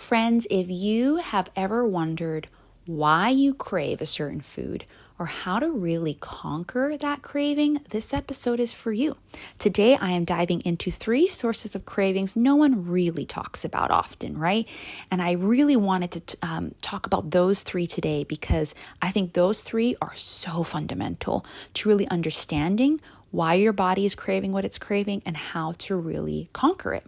Friends, if you have ever wondered why you crave a certain food or how to really conquer that craving, this episode is for you. Today, I am diving into 3 sources of cravings no one really talks about often, right? And I really wanted to talk about those 3 today because I think those 3 are so fundamental to really understanding why your body is craving what it's craving and how to really conquer it.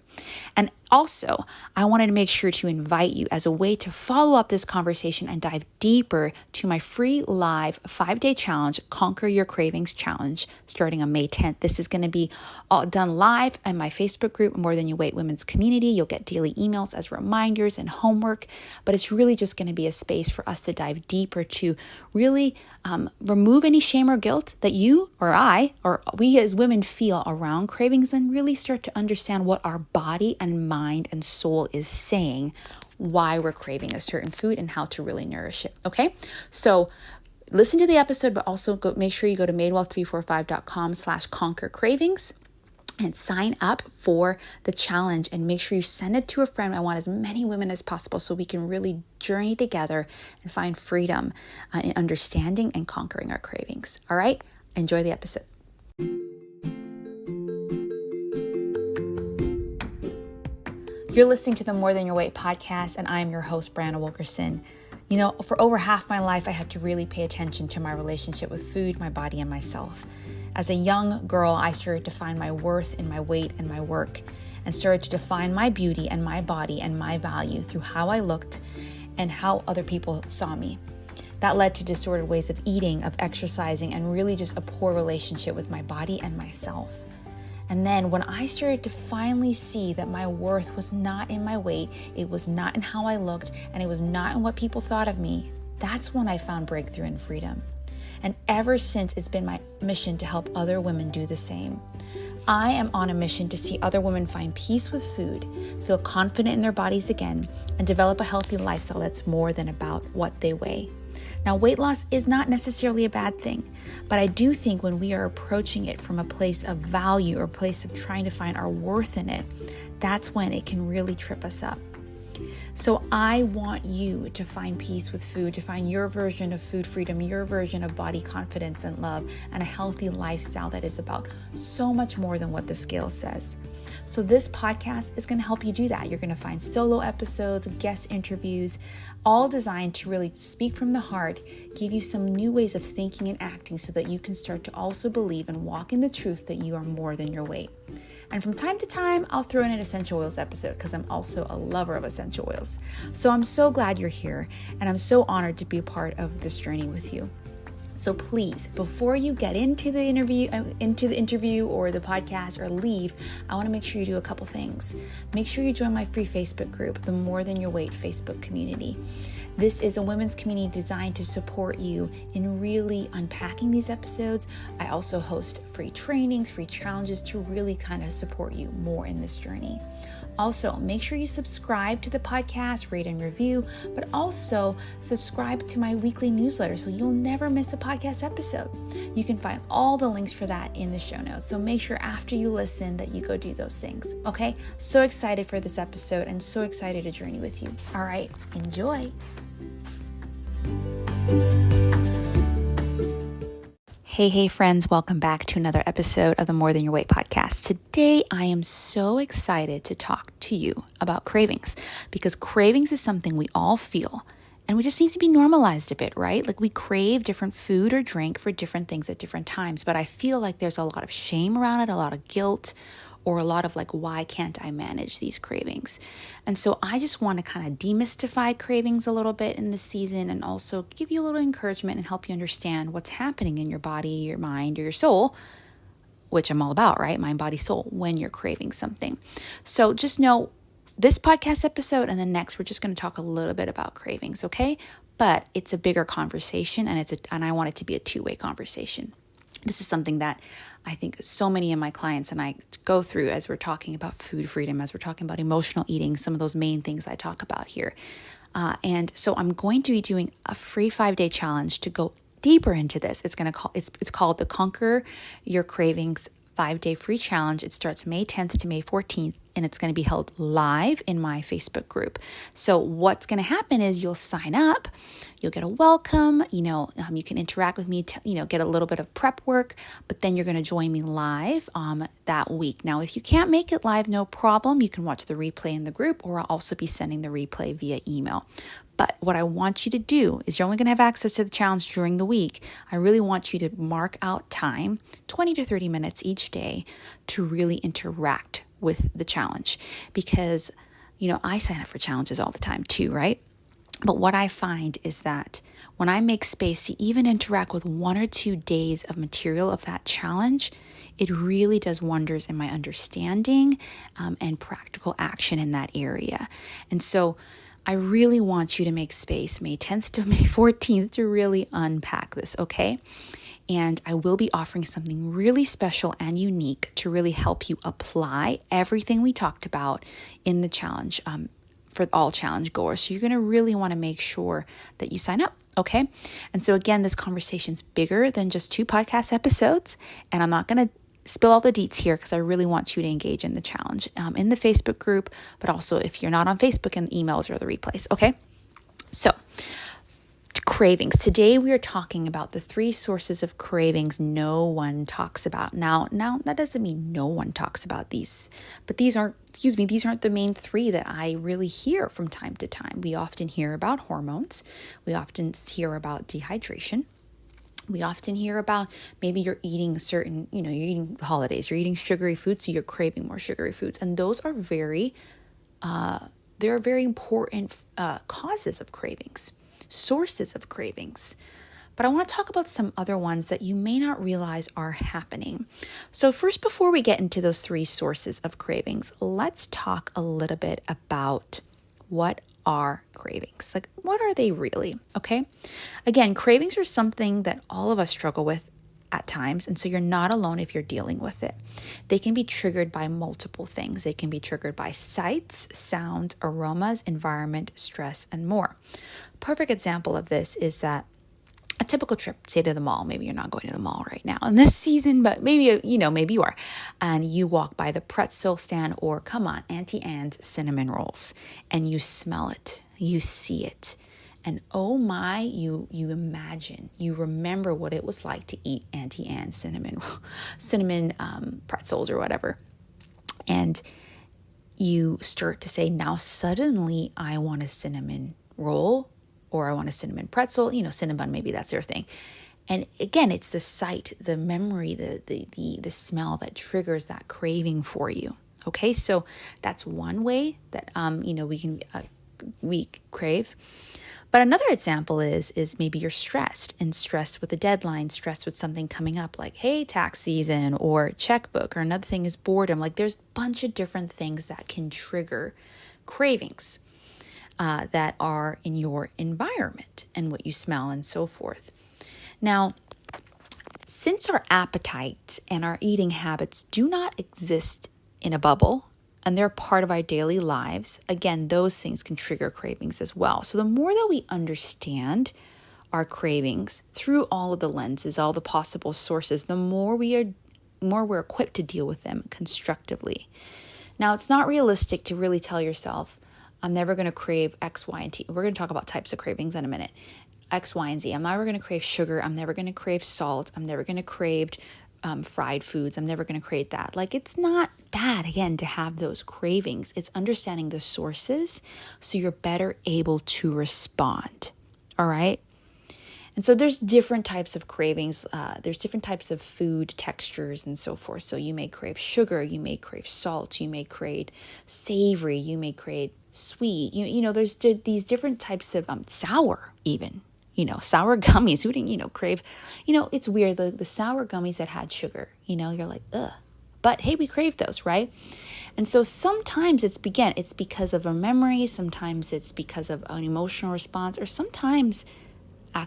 And also, I wanted to make sure to invite you as a way to follow up this conversation and dive deeper to my free live 5-day challenge, Conquer Your Cravings Challenge, starting on May 10th. This is going to be all done live in my Facebook group, More Than You Weight Women's Community. You'll get daily emails as reminders and homework, but it's really just going to be a space for us to dive deeper to really remove any shame or guilt that you or I or we as women feel around cravings and really start to understand what our body and mind and soul is saying, why we're craving a certain food and how to really nourish it. Okay. So listen to the episode, but also make sure you go to madewell345.com/conquer cravings and sign up for the challenge and make sure you send it to a friend. I want as many women as possible so we can really journey together and find freedom in understanding and conquering our cravings. All right. Enjoy the episode. You're listening to the More Than Your Weight podcast, and I'm your host, Brianna Wilkerson. You know, for over half my life, I had to really pay attention to my relationship with food, my body, and myself. As a young girl, I started to find my worth in my weight and my work, and started to define my beauty and my body and my value through how I looked and how other people saw me. That led to disordered ways of eating, of exercising, and really just a poor relationship with my body and myself. And then when I started to finally see that my worth was not in my weight, it was not in how I looked, and it was not in what people thought of me, that's when I found breakthrough and freedom. And ever since, it's been my mission to help other women do the same. I am on a mission to see other women find peace with food, feel confident in their bodies again, and develop a healthy lifestyle that's more than about what they weigh. Now, weight loss is not necessarily a bad thing, but I do think when we are approaching it from a place of value or a place of trying to find our worth in it, that's when it can really trip us up. So I want you to find peace with food, to find your version of food freedom, your version of body confidence and love, and a healthy lifestyle that is about so much more than what the scale says. So this podcast is going to help you do that. You're going to find solo episodes, guest interviews, all designed to really speak from the heart, give you some new ways of thinking and acting so that you can start to also believe and walk in the truth that you are more than your weight. And from time to time, I'll throw in an essential oils episode because I'm also a lover of essential oils. So I'm so glad you're here, and I'm so honored to be a part of this journey with you. So please, before you get into the interview or the podcast or leave, I want to make sure you do a couple things. Make sure you join my free Facebook group, the More Than Your Weight Facebook community. This is a women's community designed to support you in really unpacking these episodes. I also host free trainings, free challenges to really kind of support you more in this journey. Also, make sure you subscribe to the podcast, rate and review, but also subscribe to my weekly newsletter so you'll never miss a podcast episode. You can find all the links for that in the show notes. So make sure after you listen that you go do those things. Okay? So excited for this episode and so excited to journey with you. All right, enjoy. Hey friends, welcome back to another episode of the More Than Your Weight podcast. Today, I am so excited to talk to you about cravings because cravings is something we all feel and we just needs to be normalized a bit, right? Like we crave different food or drink for different things at different times, but I feel like there's a lot of shame around it, a lot of guilt, or a lot of like, why can't I manage these cravings? And so I just want to kind of demystify cravings a little bit in this season and also give you a little encouragement and help you understand what's happening in your body, your mind, or your soul, which I'm all about, right? Mind, body, soul, when you're craving something. So just know this podcast episode and the next, we're just going to talk a little bit about cravings, okay? But it's a bigger conversation and I want it to be a two-way conversation. This is something that I think so many of my clients and I go through as we're talking about food freedom, as we're talking about emotional eating, some of those main things I talk about here. And so I'm going to be doing a free 5-day challenge to go deeper into this. It's called the Conquer Your Cravings 5-day free challenge. It starts May 10th to May 14th and it's going to be held live in my Facebook group. So what's going to happen is you'll sign up, you'll get a welcome, you can interact with me, get a little bit of prep work, but then you're going to join me live that week. Now, if you can't make it live, no problem. You can watch the replay in the group, or I'll also be sending the replay via email. But what I want you to do is you're only going to have access to the challenge during the week. I really want you to mark out time, 20 to 30 minutes each day, to really interact with the challenge. Because, I sign up for challenges all the time too, right? But what I find is that when I make space to even interact with 1 or 2 days of material of that challenge, it really does wonders in my understanding and practical action in that area. And so I really want you to make space May 10th to May 14th to really unpack this, okay? And I will be offering something really special and unique to really help you apply everything we talked about in the challenge for all challenge goers. So you're going to really want to make sure that you sign up, okay? And so again, this conversation's bigger than just 2 podcast episodes, and I'm not going to spill all the deets here because I really want you to engage in the challenge in the Facebook group, but also if you're not on Facebook, in the emails or the replays, okay? So, cravings. Today we are talking about the 3 sources of cravings no one talks about. Now that doesn't mean no one talks about these, but these aren't the main 3 that I really hear from time to time. We often hear about hormones. We often hear about dehydration. We often hear about maybe you're eating you're eating the holidays, you're eating sugary foods, so you're craving more sugary foods. And those are very important causes of cravings, sources of cravings. But I want to talk about some other ones that you may not realize are happening. So first, before we get into those 3 sources of cravings, let's talk a little bit about what are cravings. Like, what are they really? Okay. Again, cravings are something that all of us struggle with at times. And so you're not alone if you're dealing with it. They can be triggered by multiple things. They can be triggered by sights, sounds, aromas, environment, stress, and more. Perfect example of this is that a typical trip, say to the mall. Maybe you're not going to the mall right now in this season, but maybe you are. And you walk by the pretzel stand or, come on, Auntie Anne's cinnamon rolls, and you smell it, you see it. And oh my, you imagine, you remember what it was like to eat Auntie Anne's cinnamon pretzels or whatever. And you start to say, now suddenly I want a cinnamon roll, or I want a cinnamon pretzel, Cinnabon, maybe that's their thing. And again, it's the sight, the memory, the smell that triggers that craving for you. Okay, so that's one way that we crave. But another example is maybe you're stressed with a deadline, stressed with something coming up, like, hey, tax season or checkbook, or another thing is boredom. Like, there's a bunch of different things that can trigger cravings that are in your environment and what you smell and so forth. Now, since our appetites and our eating habits do not exist in a bubble, and they're part of our daily lives, again, those things can trigger cravings as well. So the more that we understand our cravings through all of the lenses, all the possible sources, the more we're equipped to deal with them constructively. Now, it's not realistic to really tell yourself, I'm never going to crave X, Y, and T. We're going to talk about types of cravings in a minute. X, Y, and Z. I'm never going to crave sugar. I'm never going to crave salt. I'm never going to crave fried foods. I'm never going to crave that. Like, it's not bad, again, to have those cravings. It's understanding the sources so you're better able to respond. All right? And so there's different types of cravings. There's different types of food textures and so forth. So you may crave sugar. You may crave salt. You may crave savory. You may crave sweet. There's these different types of sour even. Sour gummies. Who didn't, crave? It's weird. The sour gummies that had sugar, you're like, ugh. But hey, we crave those, right? And so sometimes it's because of a memory. Sometimes it's because of an emotional response. Or sometimes,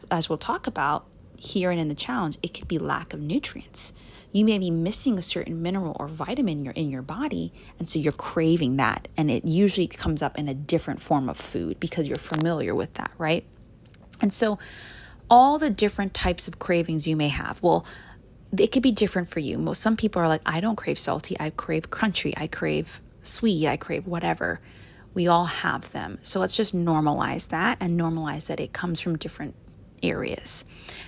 as we'll talk about here and in the challenge, it could be lack of nutrients. You may be missing a certain mineral or vitamin in your body, and so you're craving that. And it usually comes up in a different form of food because you're familiar with that, right? And so all the different types of cravings you may have, well, it could be different for you. Some people are like, I don't crave salty, I crave crunchy, I crave sweet, I crave whatever. We all have them. So let's just normalize that and normalize that it comes from different areas.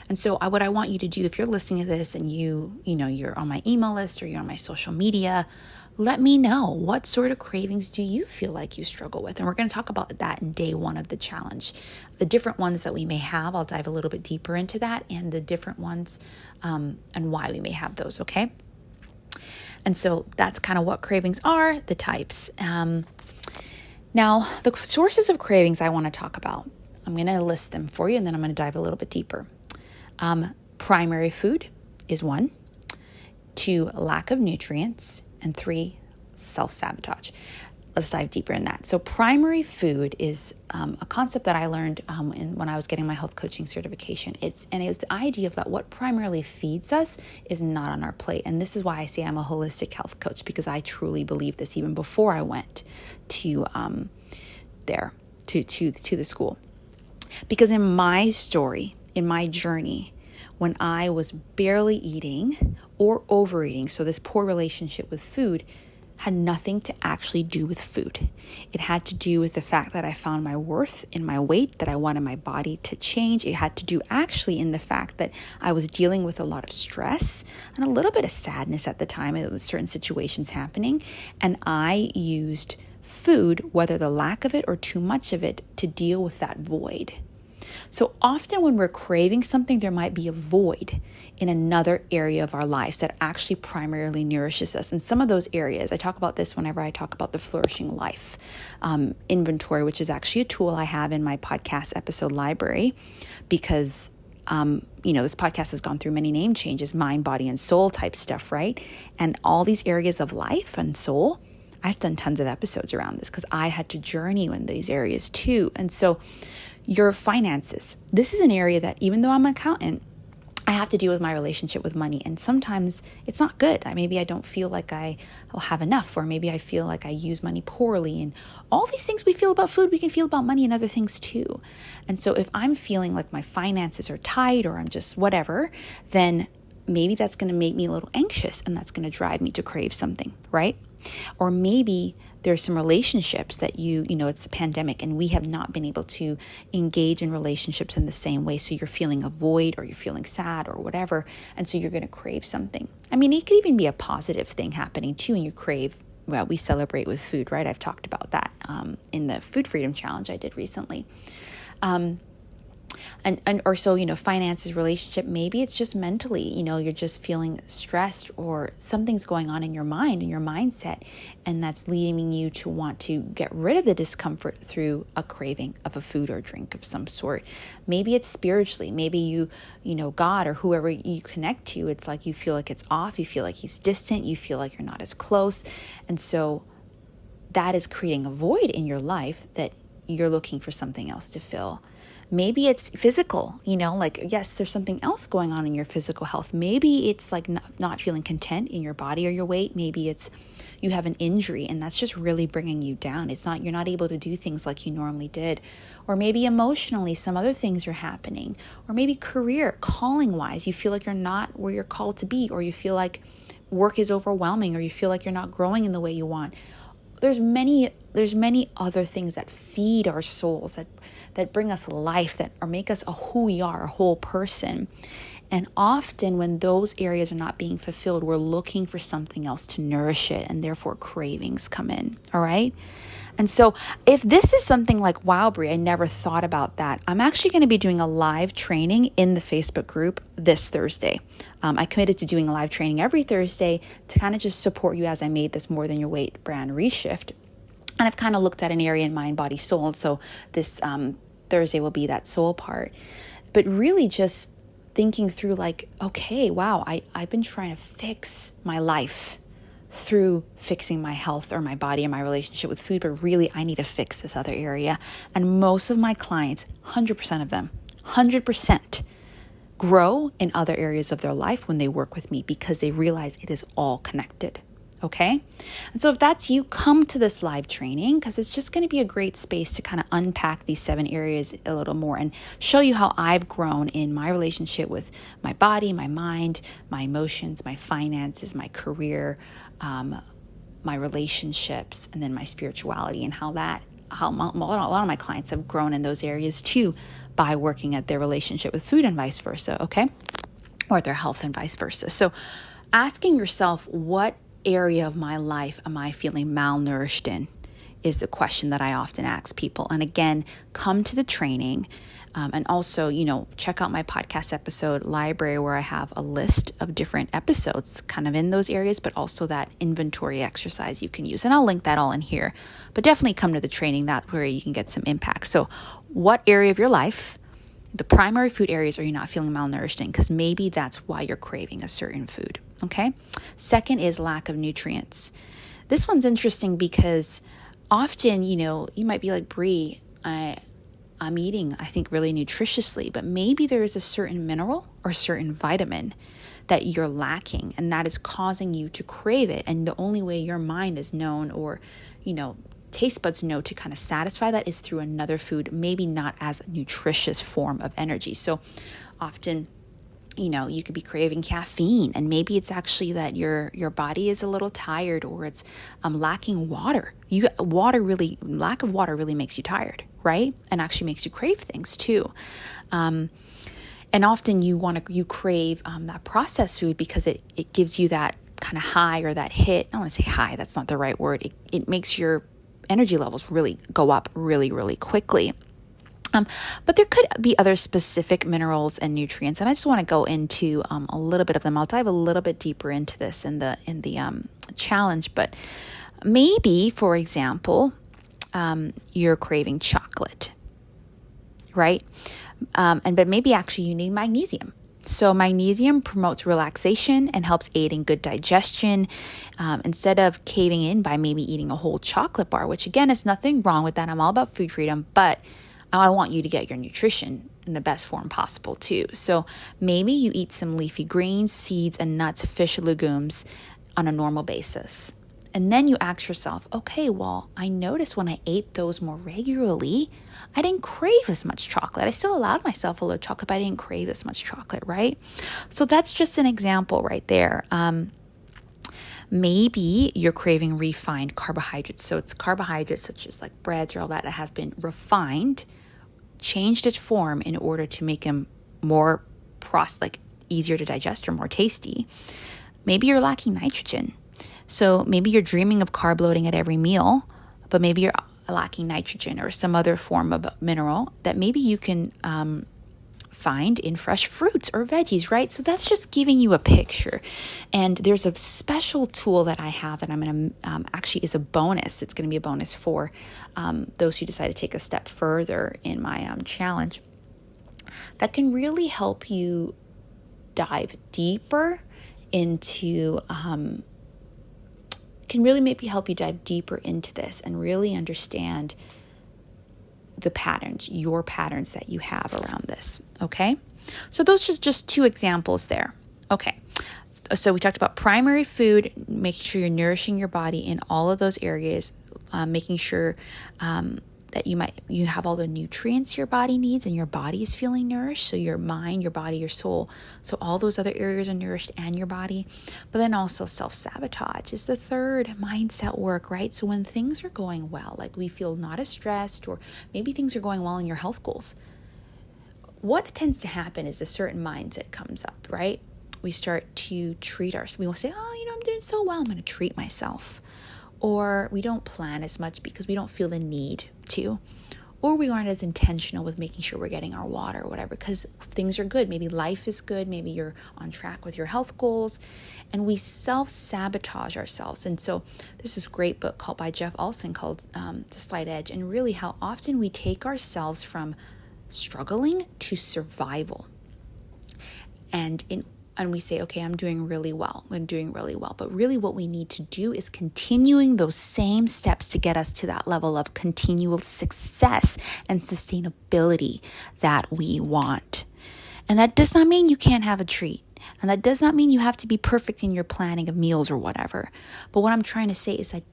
And so what I want you to do, if you're listening to this and you're on my email list or you're on my social media, let me know, what sort of cravings do you feel like you struggle with? And we're going to talk about that in day one of the challenge. The different ones that we may have, I'll dive a little bit deeper into that, and the different ones and why we may have those, okay? And so that's kind of what cravings are, the types. Now, the sources of cravings I want to talk about, I'm going to list them for you, and then I'm going to dive a little bit deeper. Primary food is 1, 2, lack of nutrients, and 3, self-sabotage. Let's dive deeper in that. So primary food is a concept that I learned when I was getting my health coaching certification. It was the idea of that what primarily feeds us is not on our plate. And this is why I say I'm a holistic health coach, because I truly believe this even before I went to the school. Because in my story, in my journey, when I was barely eating or overeating, so this poor relationship with food had nothing to actually do with food. It had to do with the fact that I found my worth in my weight, that I wanted my body to change. It had to do actually in the fact that I was dealing with a lot of stress and a little bit of sadness at the time. It was certain situations happening. And I used food, whether the lack of it or too much of it, to deal with that void. So often when we're craving something, there might be a void in another area of our lives that actually primarily nourishes us. And some of those areas, I talk about this whenever I talk about the Flourishing Life inventory, which is actually a tool I have in my podcast episode library, because this podcast has gone through many name changes, mind, body, and soul type stuff, right? And all these areas of life and soul, I've done tons of episodes around this because I had to journey in these areas too. And so your finances, this is an area that even though I'm an accountant, I have to deal with my relationship with money. And sometimes it's not good. Maybe I don't feel like I will have enough, or maybe I feel like I use money poorly. And all these things we feel about food, we can feel about money and other things too. And so if I'm feeling like my finances are tight or I'm just whatever, then maybe that's going to make me a little anxious, and that's going to drive me to crave something, right? Or maybe there's some relationships that it's the pandemic and we have not been able to engage in relationships in the same way. So you're feeling a void, or you're feeling sad or whatever. And so you're going to crave something. It could even be a positive thing happening too. And you crave, well, we celebrate with food, right? I've talked about that in the Food Freedom Challenge I did recently. Finances, relationship, maybe it's just mentally, you're just feeling stressed or something's going on in your mind and your mindset, and that's leading you to want to get rid of the discomfort through a craving of a food or drink of some sort. Maybe it's spiritually, maybe God or whoever you connect to, it's like you feel like it's off, you feel like he's distant, you feel like you're not as close. And so that is creating a void in your life that you're looking for something else to fill. Maybe it's physical, yes, there's something else going on in your physical health. Maybe it's like not feeling content in your body or your weight. Maybe it's you have an injury and that's just really bringing you down. You're not able to do things like you normally did. Or maybe emotionally, some other things are happening. Or maybe career, calling wise, you feel like you're not where you're called to be, or you feel like work is overwhelming, or you feel like you're not growing in the way you want. There's many other things that feed our souls, that bring us life, that make us who we are, a whole person. And often when those areas are not being fulfilled, we're looking for something else to nourish it, and therefore cravings come in, all right? And so if this is something like, wow, Brie, I never thought about that, I'm actually going to be doing a live training in the Facebook group this Thursday. I committed to doing a live training every Thursday to kind of just support you as I made this More Than Your Weight brand reshift. And I've kind of looked at an area in mind, body, soul. So this Thursday will be that soul part. But really just thinking through like, okay, wow, I've been trying to fix my life through fixing my health or my body and my relationship with food, but really I need to fix this other area. And most of my clients, 100% of them, 100% grow in other areas of their life when they work with me, because they realize it is all connected. Okay. And so if that's you, come to this live training, because it's just going to be a great space to kind of unpack these 7 areas a little more and show you how I've grown in my relationship with my body, my mind, my emotions, my finances, my career, my relationships, and then my spirituality, and how a lot of my clients have grown in those areas too by working at their relationship with food and vice versa, okay? Or their health and vice versa. So asking yourself, what area of my life am I feeling malnourished in, is the question that I often ask people. And again, come to the training. And also, check out my podcast episode library, where I have a list of different episodes kind of in those areas, but also that inventory exercise you can use. And I'll link that all in here. But definitely come to the training. That's where you can get some impact. So what area of your life, the primary food areas, are you not feeling malnourished in? Because maybe that's why you're craving a certain food, okay? Second is lack of nutrients. This one's interesting because often, you might be like, Bree, I'm eating, I think, really nutritiously, but maybe there is a certain mineral or certain vitamin that you're lacking, and that is causing you to crave it. And the only way your mind is known, or, taste buds know to kind of satisfy that, is through another food, maybe not as a nutritious form of energy. So often, you could be craving caffeine, and maybe it's actually that your body is a little tired, or it's lacking water. Lack of water really makes you tired, right? And actually makes you crave things too. And often you crave that processed food because it gives you that kind of high, or that hit. I don't want to say high, that's not the right word. It makes your energy levels really go up really, really quickly. But there could be other specific minerals and nutrients, and I just want to go into a little bit of them. I'll dive a little bit deeper into this in the challenge. But maybe, for example, you're craving chocolate, right? But maybe actually you need magnesium. So magnesium promotes relaxation and helps aid in good digestion. Instead of caving in by maybe eating a whole chocolate bar, which again is nothing wrong with that. I'm all about food freedom, but I want you to get your nutrition in the best form possible too. So maybe you eat some leafy greens, seeds, and nuts, fish, legumes on a normal basis. And then you ask yourself, okay, well, I noticed when I ate those more regularly, I didn't crave as much chocolate. I still allowed myself a little chocolate, but I didn't crave as much chocolate, right? So that's just an example right there. Maybe you're craving refined carbohydrates. So it's carbohydrates such as like breads or all that have been refined, changed its form in order to make them more easier to digest or more tasty. Maybe you're lacking nitrogen. So maybe you're dreaming of carb loading at every meal, but maybe you're lacking nitrogen or some other form of mineral that maybe you can find in fresh fruits or veggies, right? So that's just giving you a picture. And there's a special tool that I have that I'm going to actually is a bonus. It's going to be a bonus for those who decide to take a step further in my challenge that can really help you dive deeper into this and really understand your patterns that you have around this, okay? So those just two examples there. Okay, so we talked about primary food, making sure you're nourishing your body in all of those areas, making sure that you have all the nutrients your body needs and your body is feeling nourished. So your mind, your body, your soul. So all those other areas are nourished and your body. But then also self-sabotage is the third mindset work, right? So when things are going well, like we feel not as stressed, or maybe things are going well in your health goals, what tends to happen is a certain mindset comes up, right? We start to treat ourselves. We will say, I'm doing so well, I'm going to treat myself. Or we don't plan as much because we don't feel the need to. Or we aren't as intentional with making sure we're getting our water or whatever because things are good. Maybe life is good. Maybe you're on track with your health goals. And we self-sabotage ourselves. And so there's this great book called by Jeff Olson called The Slight Edge. And really how often we take ourselves from struggling to survival. And we say, okay, I'm doing really well. But really what we need to do is continuing those same steps to get us to that level of continual success and sustainability that we want. And that does not mean you can't have a treat. And that does not mean you have to be perfect in your planning of meals or whatever. But what I'm trying to say is that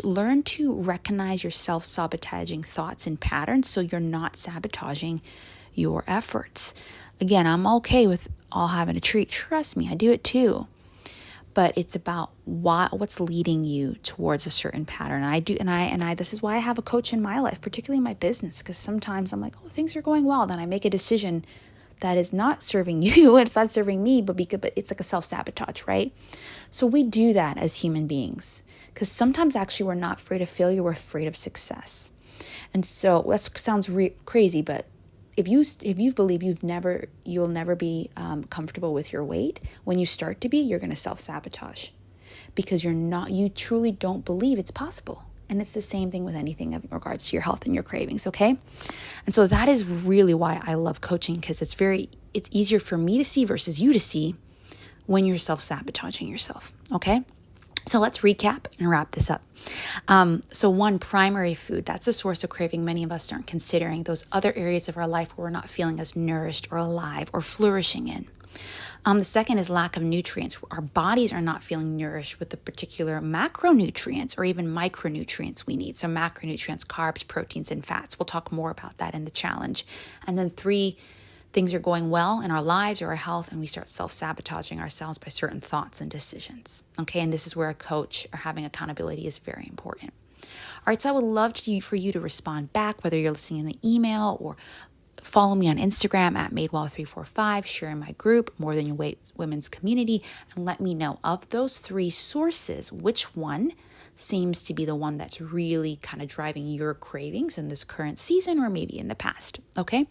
learn to recognize your self-sabotaging thoughts and patterns so you're not sabotaging your efforts. Again, I'm okay with all having a treat. Trust me, I do it too. but it's about what's leading you towards a certain pattern. This is why I have a coach in my life, particularly in my business, because sometimes I'm like, oh, things are going well. Then I make a decision that is not serving you and it's not serving me, but it's like a self-sabotage, right? So we do that as human beings because sometimes actually we're not afraid of failure, we're afraid of success. And so that sounds crazy, but if you believe you'll never be comfortable with your weight, when you start to be, you're going to self-sabotage because you truly don't believe it's possible. And it's the same thing with anything in regards to your health and your cravings, okay? And so that is really why I love coaching, because it's easier for me to see versus you to see when you're self-sabotaging yourself, okay? So let's recap and wrap this up. So one, primary food, that's a source of craving many of us aren't considering. Those other areas of our life where we're not feeling as nourished or alive or flourishing in. The second is lack of nutrients. Our bodies are not feeling nourished with the particular macronutrients or even micronutrients we need. So macronutrients, carbs, proteins, and fats. We'll talk more about that in the challenge. And then 3, things are going well in our lives or our health, and we start self-sabotaging ourselves by certain thoughts and decisions. Okay, and this is where a coach or having accountability is very important. All right, so I would love for you to respond back, whether you're listening in the email or follow me on Instagram at madewell345, share in my group, More Than Your Weight Women's Community, and let me know of those 3 sources, which one seems to be the one that's really kind of driving your cravings in this current season or maybe in the past, okay?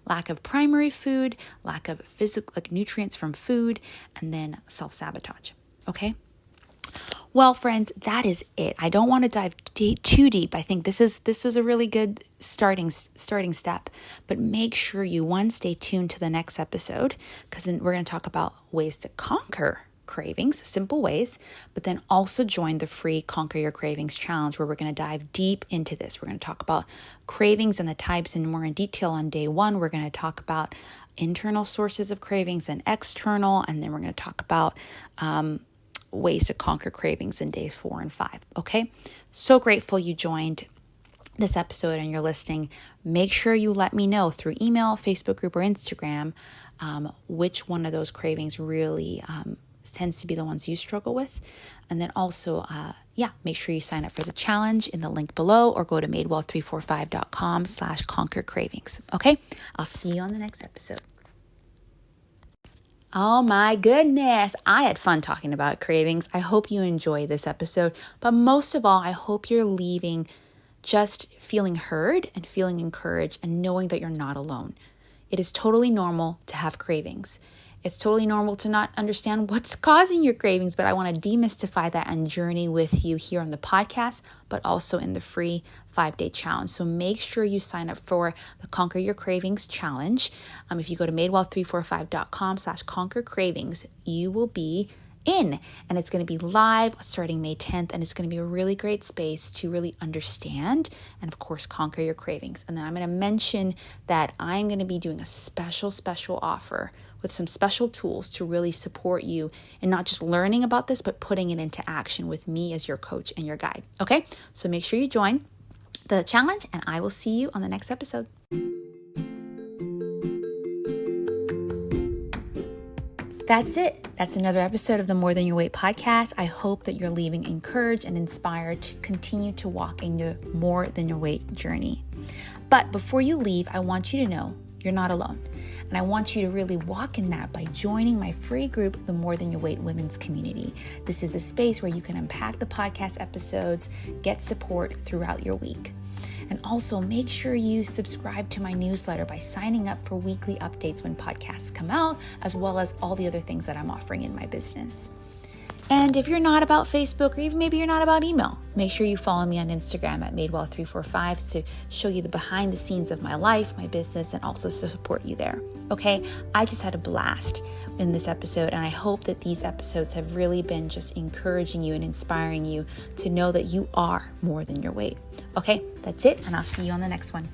Lack of primary food, lack of physical, like nutrients from food, and then self-sabotage, okay? Well, friends, that is it. I don't want to dive too deep. I think this was a really good starting step, but make sure you, stay tuned to the next episode, because then we're going to talk about ways to conquer cravings, simple ways, but then also join the free Conquer Your Cravings Challenge, where we're going to dive deep into this. We're going to talk about cravings and the types and more in detail on day 1. We're going to talk about internal sources of cravings and external, and then we're going to talk about ways to conquer cravings in days 4 and 5. Okay. So grateful you joined this episode and you're listening. Make sure you let me know through email, Facebook group, or Instagram, which one of those cravings really tends to be the ones you struggle with. And then also, make sure you sign up for the challenge in the link below, or go to madewell345.com/conquer cravings. Okay. I'll see you on the next episode. Oh my goodness, I had fun talking about cravings. I hope you enjoy this episode, but most of all, I hope you're leaving just feeling heard and feeling encouraged and knowing that you're not alone. It is totally normal to have cravings. It's totally normal to not understand what's causing your cravings, but I want to demystify that and journey with you here on the podcast, but also in the free 5-day challenge. So make sure you sign up for the Conquer Your Cravings challenge. If you go to madewell345.com/conquer cravings, you will be in, and it's going to be live starting May 10th, and it's going to be a really great space to really understand and of course conquer your cravings. And then I'm going to mention that I'm going to be doing a special offer with some special tools to really support you in not just learning about this, but putting it into action with me as your coach and your guide. Okay, so make sure you join the challenge, and I will see you on the next episode. That's it. That's another episode of the More Than Your Weight podcast. I hope that you're leaving encouraged and inspired to continue to walk in your More Than Your Weight journey. But before you leave, I want you to know you're not alone. And I want you to really walk in that by joining my free group, the More Than Your Weight Women's Community. This is a space where you can unpack the podcast episodes, get support throughout your week. And also make sure you subscribe to my newsletter by signing up for weekly updates when podcasts come out, as well as all the other things that I'm offering in my business. And if you're not about Facebook, or even maybe you're not about email, make sure you follow me on Instagram at madewell345 to show you the behind the scenes of my life, my business, and also to support you there. Okay, I just had a blast in this episode, and I hope that these episodes have really been just encouraging you and inspiring you to know that you are more than your weight. Okay, that's it, and I'll see you on the next one.